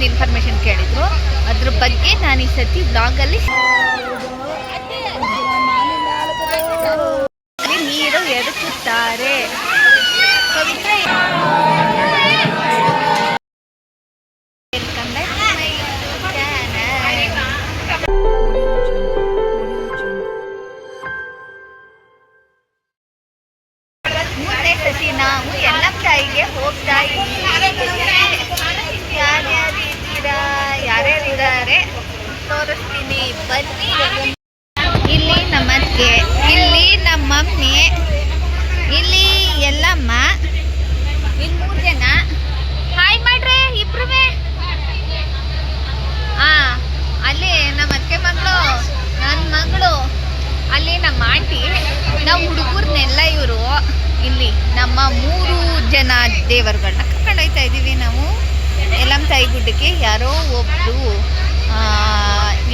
ಒಂದು ಇನ್ಫಾರ್ಮೇಶನ್ ಕೇಳಿದ್ರು. ಅದ್ರ ಬಗ್ಗೆ ನಾನು ಈ ಸತಿ ಬ್ಲಾಗಲ್ಲಿ ನೀರು ಎರಚುತ್ತಾರೆ. ಪವಿತ್ರ ಮೂರನೇ ಸತಿ ನಾವು ಎಲ್ಲಮ್ಮ ತಾಯಿಗೆ ಹೋಗ್ತಾ ಇದ್ದೀವಿ. ಯಾರ್ಯಾರಿದ್ದಾರೆ ತೋರಿಸ್ತೀನಿ ಬನ್ನಿ. ಇಲ್ಲಿ ನಮ್ಮ ಅತ್ತಿಗೆ, ಇಲ್ಲಿ ನಮ್ಮ ಮಮ್ಮಿ, ಇಲ್ಲಿ ಎಲ್ಲಮ್ಮ, ಇಲ್ಲಿ 3 ಜನ. ಹಾಯ್ ಮಾಡ್ರೆ ಇಬ್ರು. ಅಲ್ಲಿ ನಮ್ಮ ಅತ್ತೆ ಮಗಳು, ನನ್ನ ಮಗಳು, ಅಲ್ಲಿ ನಮ್ಮ ಆಂಟಿ. ನಾವು ಹುಡುಗರ್ನೆಲ್ಲ ಇವರು ಇಲ್ಲಿ ನಮ್ಮ 3 ಜನ ದೇವರುಗಳನ್ನ ಕರ್ಕೊಂಡು ಹೋಗ್ತಾ ಇದ್ದೀವಿ ನಾವು ಎಲ್ಲಮ್ಮ ತಾಯಿ ಗುಡ್ಡಕ್ಕೆ. ಯಾರೋ ಒಬ್ಬರು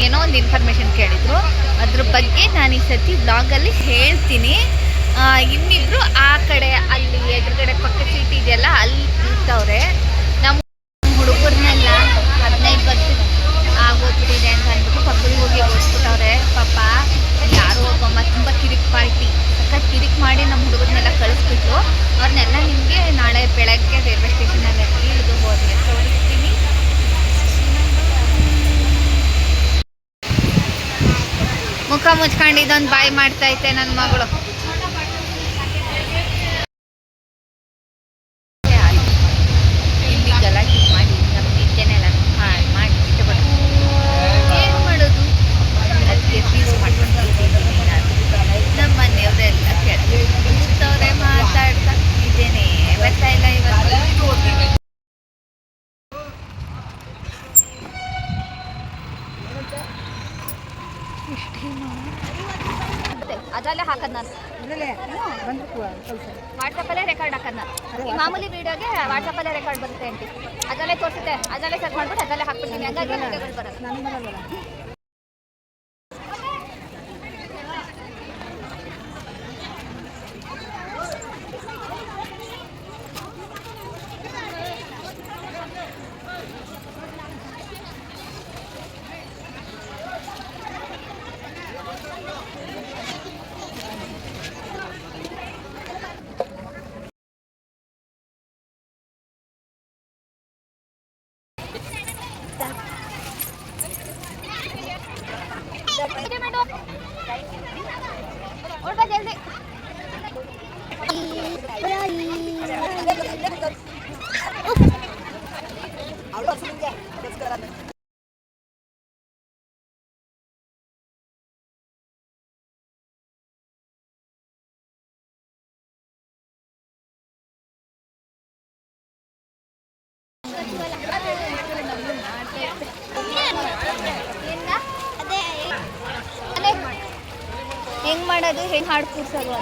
ಏನೋ ಒಂದು ಇನ್ಫಾರ್ಮೇಶನ್ ಕೇಳಿದ್ರು. ಅದ್ರ ಬಗ್ಗೆ ನಾನು ಈ ಸತಿ ಬ್ಲಾಗಲ್ಲಿ ಹೇಳ್ತೀನಿ. ಇನ್ನಿಬ್ರು ಆ ಕಡೆ ಅಲ್ಲಿ ಎದುರುಗಡೆ ಪಕ್ಕ ಸೀಟ್ ಇದೆಯಲ್ಲ ಅಲ್ಲಿ ಕೂತವ್ರೆ. ನಮ್ಮ ಹುಡುಗರ್ನೆಲ್ಲ 15 ವರ್ಷ ಆಗೋಗ್ಬಿಟ್ಟಿದೆ ಅಂತ ಅಂದ್ಬಿಟ್ಟು ಪಕ್ಕದಲ್ಲಿ ಹೋಗಿ ಓಡಿಸ್ಬಿಟ್ಟವ್ರೆ. ಪಾಪ ಯಾರೋ ಒಬ್ಬಮ್ಮ ತುಂಬ ಕಿರಿಕ್ ಪಾರ್ಟಿ ಕಿರಿಕ್ ಮಾಡಿ ನಮ್ಮ ಹುಡುಗರನ್ನೆಲ್ಲ ಕಳಿಸ್ಬಿಟ್ರು. ಅವ್ರನ್ನೆಲ್ಲ ನಿಮಗೆ ನಾಳೆ ಬೆಳಗ್ಗೆ ರೈಲ್ವೆ ಸ್ಟೇಷನಲ್ಲಿ ಇಳಿದು ಹೋದ್ರೆ ತೋರಿಸ್ತೀನಿ. ಮುಖ ಮುಚ್ಕೊಂಡು ಇದೊಂದು ಬಾಯಿ ಮಾಡ್ತಾ ಐತೆ ನನ್ನ ಮಗಳು. ಇಲ್ಲಿ ಗಲಾಟೆ ಮಾಡಿ ನಮ್ಮ ನಿದ್ದೆನೆಲ್ಲ ಹಾಳು ಮಾಡಿ ಇಷ್ಟಪಟ್ಟು ಏನು ಮಾಡೋದು. ಅದಕ್ಕೆ ಫೀಸ್ ಮಾಡ್ಕೊಂಡಿದ್ದೀನಿ ನಾನು. ನಮ್ಮ ಮನೆಯವರೆಲ್ಲ ಕೇಳ್ತವ್ರೆ, ಮಾತಾಡ್ತಾ ಇದ್ದೇನೆ. ಬರ್ತಾ ಇಲ್ಲ ಇವತ್ತು. ಅದರಲ್ಲೇ ಹಾಕೋದು ನಾನು ವಾಟ್ಸಪ್ಪಲ್ಲೇ ರೆಕಾರ್ಡ್ ಹಾಕೋದು ನಾನು. ಈ ಮಾಮೂಲಿ ವೀಡಿಯೋಗೆ ವಾಟ್ಸಪ್ಪಲ್ಲೇ ರೆಕಾರ್ಡ್ ಬರುತ್ತೆ ಅಂತ ಅದರಲ್ಲೇ ತೋರಿಸುತ್ತೆ. ಅದರಲ್ಲೇ ಸರ್ಚ್ ಮಾಡ್ಬಿಟ್ಟು ಅದರಲ್ಲೇ ಹಾಕ್ಬಿಡ್ತೀನಿ. ಹಂಗಾಗಿ ವೀಡಿಯೋಗಳು ಬರೋದು. ಹೆಂಗ್ ಮಾಡೋದು, ಹೆಂಗ್ ಹಾಡು ಕೂರ್ಸೋದು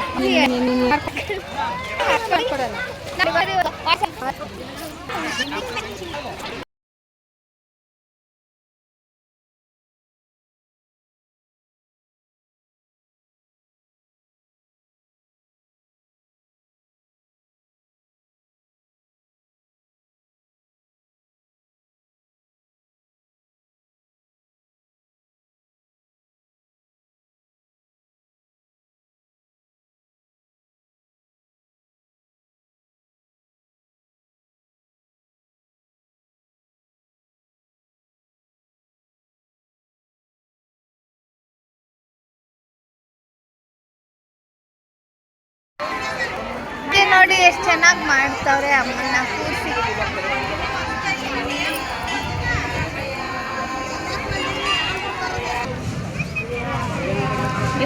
ನೋಡಿ ಎಷ್ಟು ಚೆನ್ನಾಗಿ ಮಾಡ್ತಾವ್ರೆ ಅಮ್ಮನ್ನ ಕೂರಿಸಿ.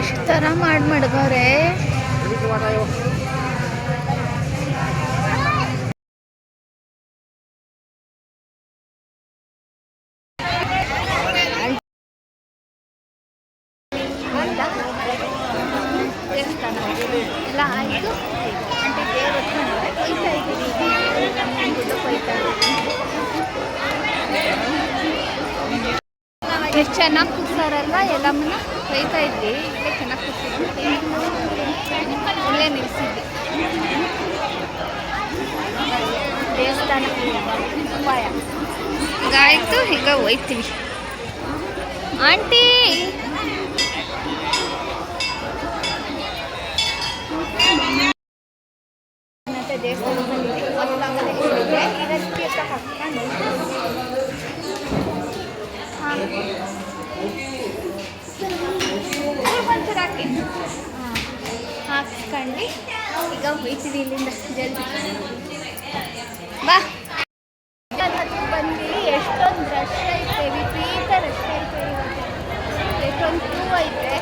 ಎಷ್ಟು ಥರ ಮಡಗವ್ರೆ. ಎಲ್ಲ ಆಯಿತು. ಎಷ್ಟು ಚೆನ್ನಾಗಿ ಕೂರ್ಸಾರಲ್ಲ. ಎಲ್ಲಮ್ಮನ ಕೈತಾ ಇದ್ವಿ. ಇಲ್ಲೇ ಚೆನ್ನಾಗಿ ಕೂರ್ಸಿದ್ವಿ. ಇಲ್ಲೇ ನಿಲ್ಲಿಸಿದ್ವಿ. ದೇವಸ್ಥಾನ ಉಪಾಯ ಈಗ ಆಯಿತು, ಈಗ ಹೋಯ್ತೀವಿ. ಆಂಟಿ ದೇವಸ್ಥಾನ ಬಂದಿದೆ, ಹಾಕ್ಸ್ಕೊಂಡು ಈಗ ಹೋಯ್ತೀವಿ ಇಲ್ಲಿಂದ ಜಲ್ದಿ. ಬಾ ಬಂದು ಎಷ್ಟೊಂದು ರಶ್ ಐತೆ, ವಿಪರೀತ ರಶ್ ಐತೆ. ಇವತ್ತು ಎಷ್ಟೊಂದು ಕ್ಯೂ ಐತೆ.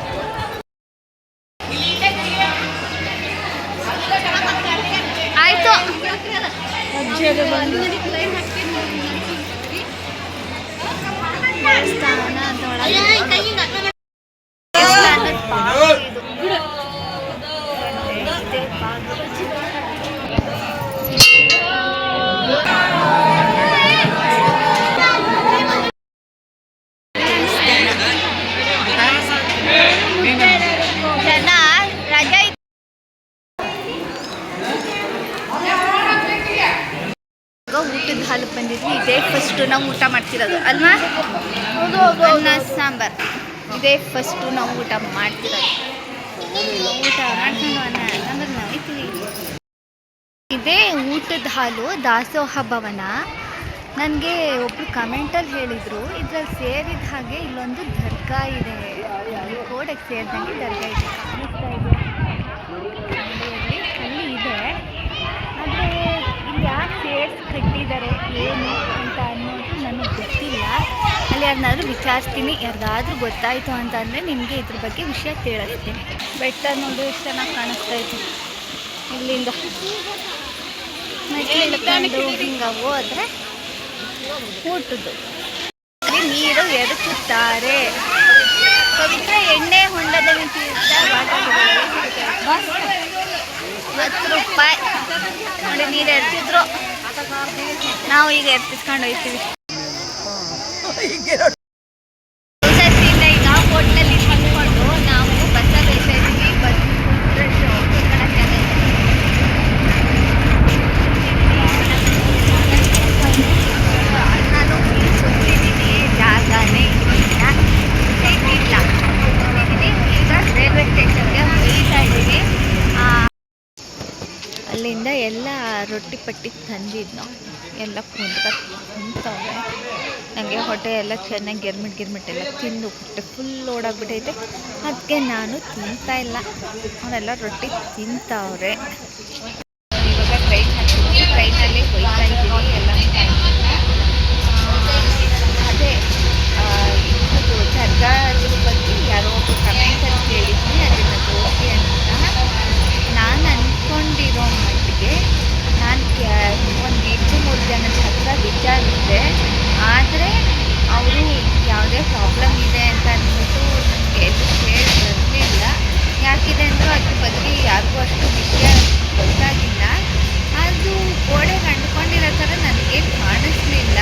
ಆಯಿತು ಜನ ರಜೆ ಊಟದ ಹಾಲು ಬಂದಿದ್ವಿ. ಇದೇ ಫಸ್ಟು ನಾವು ಊಟ ಮಾಡ್ತಿರೋದು ಅಲ್ವಾ? ಅನ್ನ ಸಾಂಬಾರು ಇದೇ ಫಸ್ಟು ನಾವು ಊಟ ಮಾಡ್ತಿರೋದು. ಊಟ ಮಾಡ್ಕೊಂಡು ಅಂದ್ರೆ ನಾವಿದ್ದೀವಿ. ಇದೇ ಊಟದ ಹಾಲು ದಾಸೋಹ ಭವನ. ನನಗೆ ಒಬ್ಬರು ಕಮೆಂಟಲ್ಲಿ ಹೇಳಿದರು, ಇದರಲ್ಲಿ ಸೇರಿದ ಹಾಗೆ ಇಲ್ಲೊಂದು ದರ್ಗಾ ಇದೆ, ಕೋಡಕ್ಕೆ ಸೇರಿದಂಗೆ ದರ್ಗಾ ಇದೆ, ಕಾಣಿಸ್ತಾ ಇದೆ ಅಲ್ಲಿ ಇದೆ. ಆದರೆ ಇಲ್ಲಿ ಯಾರು ಸೇರಿಸಿ ಕಟ್ಟಿದ್ದಾರೆ ಏನು ಅಂತ ಅನ್ನೋದು ನನಗೆ ಗೊತ್ತಿಲ್ಲ. ಅಲ್ಲಿ ಯಾರನ್ನಾದ್ರೂ ವಿಚಾರಿಸ್ತೀನಿ, ಯಾರಿಗಾದ್ರೂ ಗೊತ್ತಾಯಿತು ಅಂತಂದರೆ ನಿಮಗೆ ಇದ್ರ ಬಗ್ಗೆ ವಿಷಯ ತಿಳಿಸ್ತೀನಿ. ಬೆಟ್ಟ ನೋಡಿ ಎಷ್ಟು ಚೆನ್ನಾಗಿ ಕಾಣಿಸ್ತಾ ಇತ್ತು. ಇಲ್ಲಿಂದ ಮೆಟ್ಲಿಂದು ಹಿಂಗೆ ಹೋದರೆ ಊಟದ್ದು ನೀರು ಎರಚುತ್ತಾರೆ. ಪವಿತ್ರ ಎಣ್ಣೆ ಹೊಂಡದಲ್ಲಿ ₹10 ನೋಡಿ ನೀರು ಎರಚಿದ್ರು. ನಾವು ಈಗ ಎರಚಿಸ್ಕೊಂಡು ಹೋಗ್ತೀವಿ. ಸೊಸೈಟಿಯಿಂದ ಈಗ ಹೋಟ್ಲಲ್ಲಿ ನಿಂತ್ಕೊಂಡು ನಾವು ಬಸ್ಸಲ್ಲಿ ಹೋಗ್ತಾಯಿದ್ದೀವಿ. ಬಸ್ ನಾನು ಗೊತ್ತಿದ್ದೀನಿ ಜಾಗನೇ ಇಲ್ಲ. ಈಗ ರೈಲ್ವೆ ಸ್ಟೇಷನ್ಗೆ ಹೋಗ್ತಾ ಇದ್ದೀವಿ. ಅಲ್ಲಿಂದ ಎಲ್ಲ ರೊಟ್ಟಿ ಪಟ್ಟಿ ತಂದಿದ್ದು ಎಲ್ಲ ಕುಂತವ್ರೆ. ನನಗೆ ಹೊಟ್ಟೆ ಎಲ್ಲ ಚೆನ್ನಾಗಿ ಗಿರ್ಮಿಟ್ ಎಲ್ಲ ತಿಂದು ಹೊಟ್ಟೆ ಫುಲ್ ಓಡಾಗ್ಬಿಟ್ಟೈತೆ. ಅದಕ್ಕೆ ನಾನು ತಿಂತಾಯಿಲ್ಲ. ಅವರೆಲ್ಲ ರೊಟ್ಟಿ ತಿಂತವ್ರೆ. ಇವಾಗ ಟ್ರೈನ್ ಹತ್ತಿದ್ವಿ, ಟ್ರೈನಲ್ಲಿ ಹೋಗ್ತಾ ಇದ್ದೀವಿ ಎಲ್ಲ. ಅದೇ ಇದು ದರ್ಗಾದ್ರ ಬಗ್ಗೆ ಯಾರೋ ಒಬ್ಬರು ಕಮೆಂಟಲ್ಲಿ ಕೇಳಿದ್ವಿ, ಅದನ್ನು ತೋರಿಸಿ ಅಂತ. ನಾನು ಅಂದ್ಕೊಂಡಿರೋ ಮಟ್ಟಿಗೆ ನಾನು ಒಂದು 2-3 ಜನದ ಹತ್ರ ವಿಚಾರಿಸಿದೆ. ಆದರೆ ಅವರು ಯಾವುದೇ ಪ್ರಾಬ್ಲಮ್ ಇದೆ ಅಂತ ಅಂದ್ಬಿಟ್ಟು ನನಗೆ ಎಲ್ಲೂ ಬರಲಿಲ್ಲ. ಯಾಕಿದೆ ಅಂದರೂ ಅದ್ರ ಬಗ್ಗೆ ಯಾರಿಗೂ ಅಷ್ಟು ವಿಷಯ ಗೊತ್ತಾಗಿಲ್ಲ. ಅದು ಗೋಡೆಗೆ ಅಂಟ್ಕೊಂಡಿರೋ ಥರ ನನಗೆ ಕಾಣಿಸ್ಲಿಲ್ಲ.